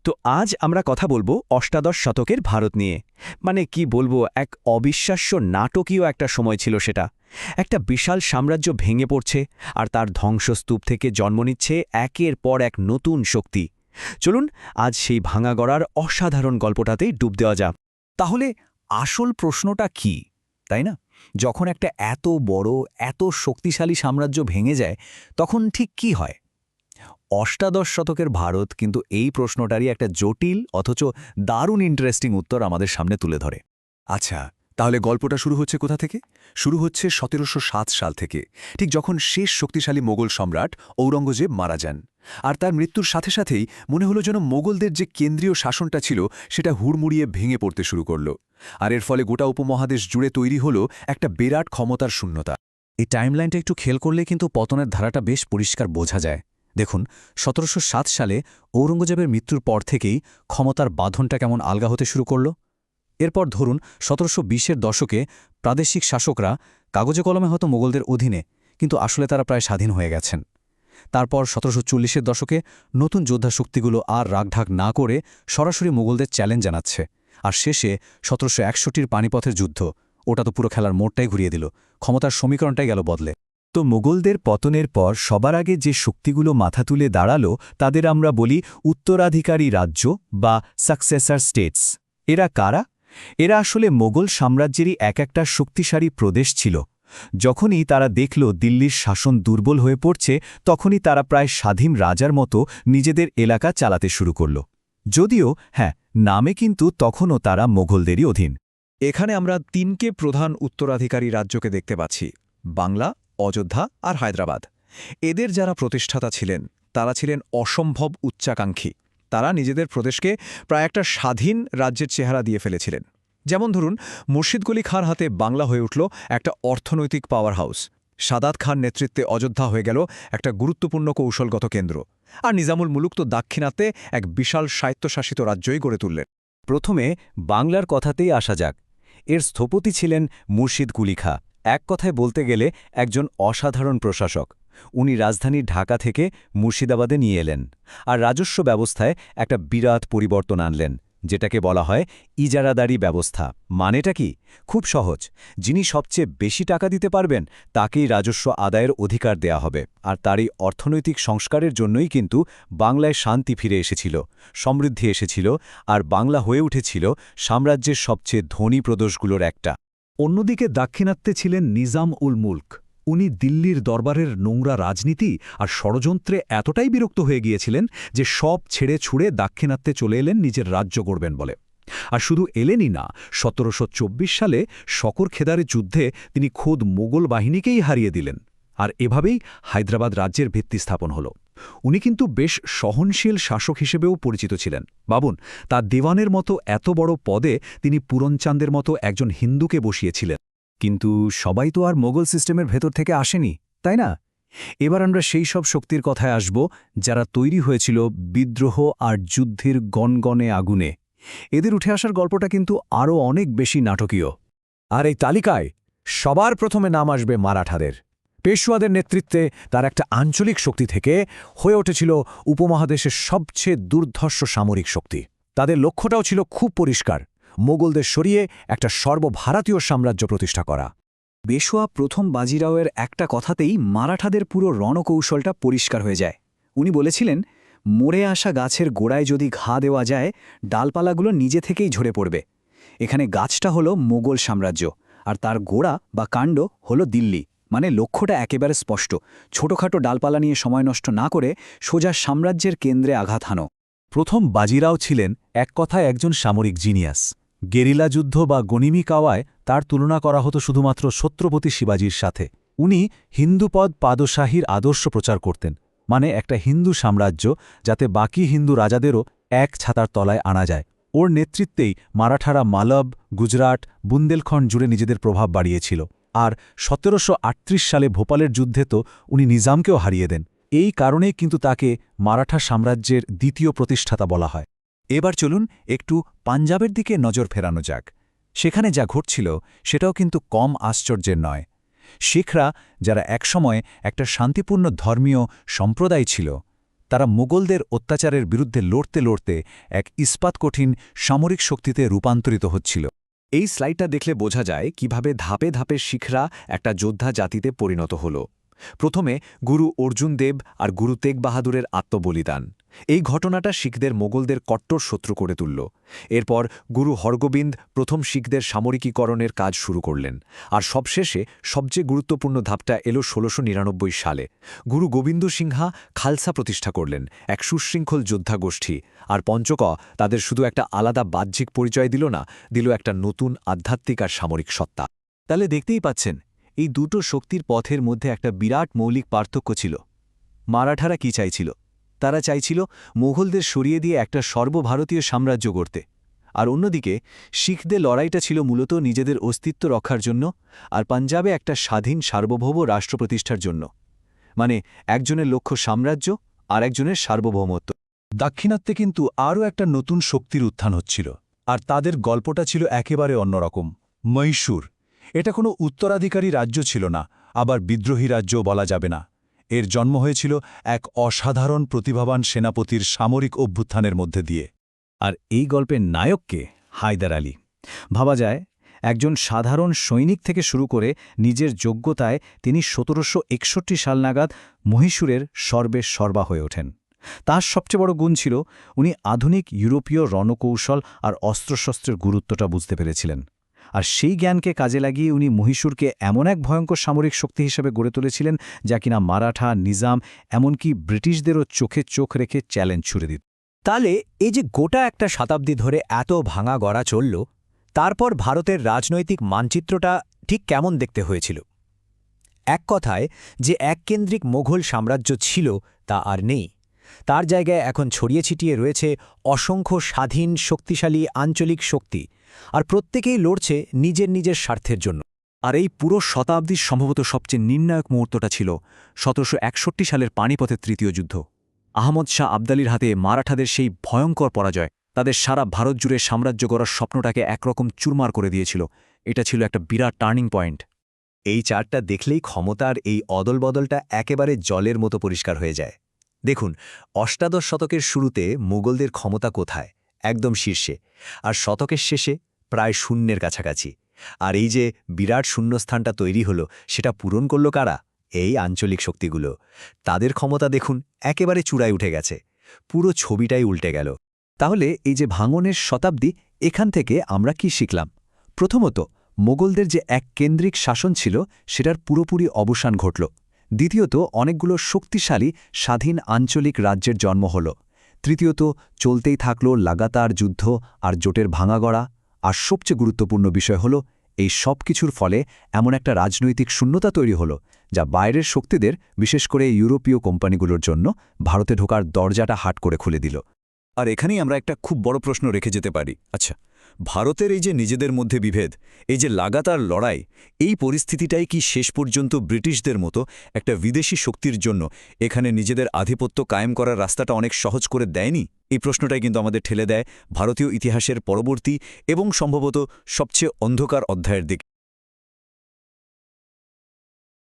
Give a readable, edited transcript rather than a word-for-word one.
তো আজ আমরা কথা বলবো অষ্টাদশ শতকের ভারত নিয়ে। মানে কি বলবো, এক অবিশ্বাস্য নাটকীয় একটা সময় ছিল সেটা। একটা বিশাল সাম্রাজ্য ভেঙে পড়ছে, আর তার ধ্বংসস্তূপ থেকে জন্ম নিচ্ছে একের পর এক নতুন শক্তি। চলুন আজ সেই ভাঙা গড়ার অসাধারণ গল্পটাতেই ডুব দেওয়া যাক। তাহলে আসল প্রশ্নটা কি, তাই না? যখন একটা এত বড়, এত শক্তিশালী সাম্রাজ্য ভেঙে যায়, তখন ঠিক কি হয়? অষ্টাদশ শতকের ভারত কিন্তু এই প্রশ্নটারই একটা জটিল অথচ দারুণ ইন্টারেস্টিং উত্তর আমাদের সামনে তুলে ধরে। আচ্ছা, তাহলে গল্পটা শুরু হচ্ছে কোথা থেকে? শুরু হচ্ছে ১৭০৭ সাল থেকে, ঠিক যখন শেষ শক্তিশালী মোগল সম্রাট ঔরঙ্গজেব মারা যান। আর তার মৃত্যুর সাথে সাথেই মনে হলো যেন মোগলদের যে কেন্দ্রীয় শাসনটা ছিল সেটা হুড়মুড়িয়ে ভেঙে পড়তে শুরু করল। আর এর ফলে গোটা উপমহাদেশ জুড়ে তৈরি হলো একটা বিরাট ক্ষমতার শূন্যতা। এই টাইমলাইনটা একটু খেয়াল করলে কিন্তু পতনের ধারাটা বেশ পরিষ্কার বোঝা যায়। দেখুন, ১৭০৭ সালে ঔরঙ্গজেবের মৃত্যুর পর থেকেই ক্ষমতার বাঁধনটা কেমন আলগা হতে শুরু করল। এরপর ধরুন ১৭২০-এর দশকে প্রাদেশিক শাসকরা কাগজে কলমে হয়তো মোগলদের অধীনে, কিন্তু আসলে তারা প্রায় স্বাধীন হয়ে গেছেন। তারপর ১৭৪০-এর দশকে নতুন যোদ্ধা শক্তিগুলো আর রাগঢাক না করে সরাসরি মোগলদের চ্যালেঞ্জ জানাচ্ছে। আর শেষে ১৭৬১-র পানিপথের যুদ্ধ, ওটা তো পুরো খেলার মোড়টাই ঘুরিয়ে দিল, ক্ষমতার সমীকরণটাই গেল বদলে। তো মোগলদের পতনের পর সবার আগে যে শক্তিগুলো মাথা তুলে দাঁড়ালো তাদের আমরা বলি উত্তরাধিকারী রাজ্য বা সাকসেসর স্টেটস। এরা কারা? এরা আসলে মোগল সাম্রাজ্যেরই একটা শক্তিশালী প্রদেশ ছিল। যখনই তারা দেখল দিল্লির শাসন দুর্বল হয়ে পড়ছে, তখনই তারা প্রায় স্বাধীন রাজার মতো নিজেদের এলাকা চালাতে শুরু করল। যদিও নামে কিন্তু তখনও তারা মোগলদেরই অধীন। এখানে আমরা তিনকে প্রধান উত্তরাধিকারী রাজ্যকে দেখতে পাচ্ছি: বাংলা, অযোধ্যা আর হায়দ্রাবাদ। এদের যারা প্রতিষ্ঠাতা ছিলেন তারা ছিলেন অসম্ভব উচ্চাকাঙ্ক্ষী। তারা নিজেদের প্রদেশকে প্রায় একটা স্বাধীন রাজ্যের চেহারা দিয়ে ফেলেছিলেন। যেমন ধরুন, মুর্শিদকুলি খাঁর হাতে বাংলা হয়ে উঠল একটা অর্থনৈতিক পাওয়ার হাউস। সাদাত খান নেতৃত্বে অযোধ্যা হয়ে গেল একটা গুরুত্বপূর্ণ কৌশলগত কেন্দ্র। আর নিজামুল মুলুক তো দাক্ষিণাত্যে এক বিশাল স্বায়ত্তশাসিত রাজ্যই গড়ে তুললেন। প্রথমে বাংলার কথাতেই আসা যাক। এর স্থপতি ছিলেন মুর্শিদ কুলি খাঁ। এক কথায় বলতে গেলে একজন অসাধারণ প্রশাসক। উনি রাজধানী ঢাকা থেকে মুর্শিদাবাদে নিয়ে এলেন, আর রাজস্ব ব্যবস্থায় একটা বিরাট পরিবর্তন আনলেন, যেটাকে বলা হয় ইজারাদারি ব্যবস্থা। মানেটা কি? খুব সহজ। যিনি সবচেয়ে বেশি টাকা দিতে পারবেন তাকেই রাজস্ব আদায়ের অধিকার দেয়া হবে। আর তার এই অর্থনৈতিক সংস্কারের জন্যই কিন্তু বাংলায় শান্তি ফিরে এসেছিল, সমৃদ্ধি এসেছিল, আর বাংলা হয়ে উঠেছিল সাম্রাজ্যের সবচেয়ে ধনী প্রদেশগুলোর একটা। অন্যদিকে দাক্ষিণাত্যে ছিলেন নিজাম উল মুলক। উনি দিল্লির দরবারের নোংরা রাজনীতি আর ষড়যন্ত্রে এতটাই বিরক্ত হয়ে গিয়েছিলেন যে সব ছেড়ে ছুড়ে দাক্ষিণাত্যে চলে এলেন নিজের রাজ্য গড়বেন বলে। আর শুধু এলেনই না, ১৭২৪ সালে শকর খেদারের যুদ্ধে তিনি খোদ মোগল বাহিনীকেই হারিয়ে দিলেন। আর এভাবেই হায়দ্রাবাদ রাজ্যের ভিত্তি স্থাপন হল। উনি কিন্তু বেশ সহনশীল শাসক হিসেবেও পরিচিত ছিলেন। ভাবুন, তার দিওয়ানের মতো এত বড় পদে তিনি পূরণচাঁদের মতো একজন হিন্দুকে বসিয়েছিলেন। কিন্তু সবাই তো আর মোগল সিস্টেমের ভেতর থেকে আসেনি, তাই না? এবার আমরা সেই সব শক্তির কথায় আসব যারা তৈরি হয়েছিল বিদ্রোহ আর যুদ্ধের গনগনে আগুনে। এদের উঠে আসার গল্পটা কিন্তু আরও অনেক বেশি নাটকীয়। আর এই তালিকায় সবার প্রথমে নাম আসবে মারাঠাদের। পেশওয়াদের নেতৃত্বে তার একটা আঞ্চলিক শক্তি থেকে হয়ে উঠেছিল উপমহাদেশের সবচেয়ে দুর্ধর্ষ সামরিক শক্তি। তাদের লক্ষ্যটাও ছিল খুব পরিষ্কার: মোগলদের সরিয়ে একটা সর্বভারতীয় সাম্রাজ্য প্রতিষ্ঠা করা। পেশওয়া প্রথম বাজিরাওয়ের একটা কথাতেই মারাঠাদের পুরো রণকৌশলটা পরিষ্কার হয়ে যায়। উনি বলেছিলেন, মরে আসা গাছের গোড়ায় যদি ঘা দেওয়া যায়, ডালপালাগুলো নিজে থেকেই ঝরে পড়বে। এখানে গাছটা হলো মোগল সাম্রাজ্য, আর তার গোড়া বা কাণ্ড হলো দিল্লি। মানে লক্ষ্যটা একেবারে স্পষ্ট: ছোটখাটো ডালপালা নিয়ে সময় নষ্ট না করে সোজা সাম্রাজ্যের কেন্দ্রে আঘাত হানো। প্রথম বাজিরাও ছিলেন এক কথায় একজন সামরিক জিনিয়াস। গেরিলা যুদ্ধ বা গনিমি কাওয়ায় তার তুলনা করা হতো শুধুমাত্র ছত্রপতি শিবাজির সাথে। উনি হিন্দুপদ পাদশাহীর আদর্শ প্রচার করতেন, মানে একটা হিন্দু সাম্রাজ্য যাতে বাকি হিন্দু রাজাদেরও এক ছাতার তলায় আনা যায়। ওর নেতৃত্বেই মারাঠারা মালব, গুজরাট, বুন্দেলখণ্ড জুড়ে নিজেদের প্রভাব বাড়িয়েছিল। আর ১৭৩৮ সালে ভোপালের যুদ্ধে তো উনি নিজামকেও হারিয়ে দেন। এই কারণেই কিন্তু তাকে মারাঠা সাম্রাজ্যের দ্বিতীয় প্রতিষ্ঠাতা বলা হয়। এবার চলুন একটু পাঞ্জাবের দিকে নজর ফেরানো যাক। সেখানে যা ঘটছিল সেটাও কিন্তু কম আশ্চর্যের নয়। শিখরা, যারা একসময় একটা শান্তিপূর্ণ ধর্মীয় সম্প্রদায় ছিল, তারা মুঘলদের অত্যাচারের বিরুদ্ধে লড়তে লড়তে এক ইস্পাত কঠিন সামরিক শক্তিতে রূপান্তরিত হচ্ছিল। এই স্লাইডটা দেখলে বোঝা যায় কিভাবে ধাপে ধাপে শিখরা একটা যোদ্ধা জাতিতে পরিণত হল। প্রথমে গুরু অর্জুন দেব আর গুরু তেগ বাহাদুরের আত্মবলিদান, এই ঘটনাটা শিখদের মোগলদের কট্টর শত্রু করে তুলল। এরপর গুরু হরগোবিন্দ প্রথম শিখদের সামরিকীকরণের কাজ শুরু করলেন। আর সবশেষে সবচেয়ে গুরুত্বপূর্ণ ধাপটা এলো ১৬৯৯ সালে। গুরু গোবিন্দ সিংহা খালসা প্রতিষ্ঠা করলেন, এক সুশৃঙ্খল যোদ্ধা গোষ্ঠী। আর পঞ্চক তাদের শুধু একটা আলাদা বাহ্যিক পরিচয় দিল না, দিল একটা নতুন আধ্যাত্মিক আর সামরিক সত্তা। তাহলে দেখতেই পাচ্ছেন, এই দুটো শক্তির পথের মধ্যে একটা বিরাট মৌলিক পার্থক্য ছিল। মারাঠারা কি চাইছিল? তারা চাইছিল মুঘলদের সরিয়ে দিয়ে একটা সর্বভারতীয় সাম্রাজ্য গড়তে। আর অন্যদিকে শিখদের লড়াইটা ছিল মূলত নিজেদের অস্তিত্ব রক্ষার জন্য আর পাঞ্জাবে একটা স্বাধীন সার্বভৌম রাষ্ট্র প্রতিষ্ঠার জন্য। মানে একজনের লক্ষ্য সাম্রাজ্য আর একজনের সার্বভৌমত্ব। দাক্ষিণাত্যে কিন্তু আরও একটা নতুন শক্তির উত্থান হচ্ছিল, আর তাদের গল্পটা ছিল একেবারে অন্যরকম। মহীশূর, এটা কোনো উত্তরাধিকারী রাজ্য ছিল না, আবার বিদ্রোহী রাজ্যও বলা যাবে না। এর জন্ম হয়েছিল এক অসাধারণ প্রতিভাবান সেনাপতির সামরিক অভ্যুত্থানের মধ্যে দিয়ে। আর এই গল্পের নায়ককে হায়দার আলী। ভাবা যায়, একজন সাধারণ সৈনিক থেকে শুরু করে নিজের যোগ্যতায় তিনি ১৭৬১ সাল নাগাদ মহীশূরের সর্বা হয়ে ওঠেন। তার সবচেয়ে বড় গুণ ছিল উনি আধুনিক ইউরোপীয় রণকৌশল আর অস্ত্রশস্ত্রের গুরুত্বটা বুঝতে পেরেছিলেন। আর সেই জ্ঞানকে কাজে লাগিয়ে উনি মহীশূরকে এমন এক ভয়ঙ্কর সামরিক শক্তি হিসেবে গড়ে তুলেছিলেন, যা কিনা মারাঠা, নিজাম, এমনকি ব্রিটিশদেরও চোখে চোখ রেখে চ্যালেঞ্জ ছুড়ে দিত। তাহলে এই যে গোটা একটা শতাব্দী ধরে এত ভাঙা গড়া চলল, তারপর ভারতের রাজনৈতিক মানচিত্রটা ঠিক কেমন দেখতে হয়েছিল? এক কথায়, যে এককেন্দ্রিক মোঘল সাম্রাজ্য ছিল তা আর নেই। তার জায়গায় এখন ছড়িয়ে ছিটিয়ে রয়েছে অসংখ্য স্বাধীন শক্তিশালী আঞ্চলিক শক্তি, আর প্রত্যেকেই লড়ছে নিজের নিজের স্বার্থের জন্য। আর এই পুরো শতাব্দীর সম্ভবত সবচেয়ে নির্ণায়ক মুহূর্তটা ছিল ১৭৬১ সালের পানিপথের তৃতীয় যুদ্ধ। আহমদ শাহ আবদালির হাতে মারাঠাদের সেই ভয়ঙ্কর পরাজয় তাদের সারা ভারত জুড়ে সাম্রাজ্য গড়ার স্বপ্নটাকে একরকম চুরমার করে দিয়েছিল। এটা ছিল একটা বিরাট টার্নিং পয়েন্ট। এই চার্টটা দেখলেই ক্ষমতার এই অদলবদলটা একেবারে জলের মতো পরিষ্কার হয়ে যায়। দেখুন, অষ্টাদশ শতকের শুরুতে মুঘলদের ক্ষমতা কোথায়? একদম শীর্ষে। আর শতকের শেষে প্রায় শূন্যের কাছাকাছি। আর এই যে বিরাট শূন্যস্থানটা তৈরি হলো, সেটা পূরণ করল কারা? এই আঞ্চলিক শক্তিগুলো। তাদের ক্ষমতা দেখুন একেবারে চূড়ায় উঠে গেছে। পুরো ছবিটাই উল্টে গেল। তাহলে এই যে ভাঙনের শতাব্দী, এখান থেকে আমরা কি শিখলাম? প্রথমত, মোগলদের যে এক কেন্দ্রিক শাসন ছিল সেটার পুরোপুরি অবসান ঘটল। দ্বিতীয়ত, অনেকগুলো শক্তিশালী স্বাধীন আঞ্চলিক রাজ্যের জন্ম হল। তৃতীয়ত, চলতেই থাকল লাগাতার যুদ্ধ আর জোটের ভাঙাগড়া। আর সবচেয়ে গুরুত্বপূর্ণ বিষয় হল, এই সব কিছুর ফলে এমন একটা রাজনৈতিক শূন্যতা তৈরি হল, যা বাইরের শক্তিদের, বিশেষ করে ইউরোপীয় কোম্পানিগুলোর জন্য ভারতে ঢোকার দরজাটা হাট করে খুলে দিল। আর এখানেই আমরা একটা খুব বড় প্রশ্ন রেখে যেতে পারি। আচ্ছা, ভারতের এই যে নিজেদের মধ্যে বিভেদ, এই যে লাগাতার লড়াই, এই পরিস্থিতিটাই কি শেষ পর্যন্ত ব্রিটিশদের মতো একটা বিদেশি শক্তির জন্য এখানে নিজেদের আধিপত্য কায়েম করার রাস্তাটা অনেক সহজ করে দেয়নি? এই প্রশ্নটাই কিন্তু আমাদের ঠেলে দেয় ভারতীয় ইতিহাসের পরবর্তী এবং সম্ভবত সবচেয়ে অন্ধকার অধ্যায়ের দিকে।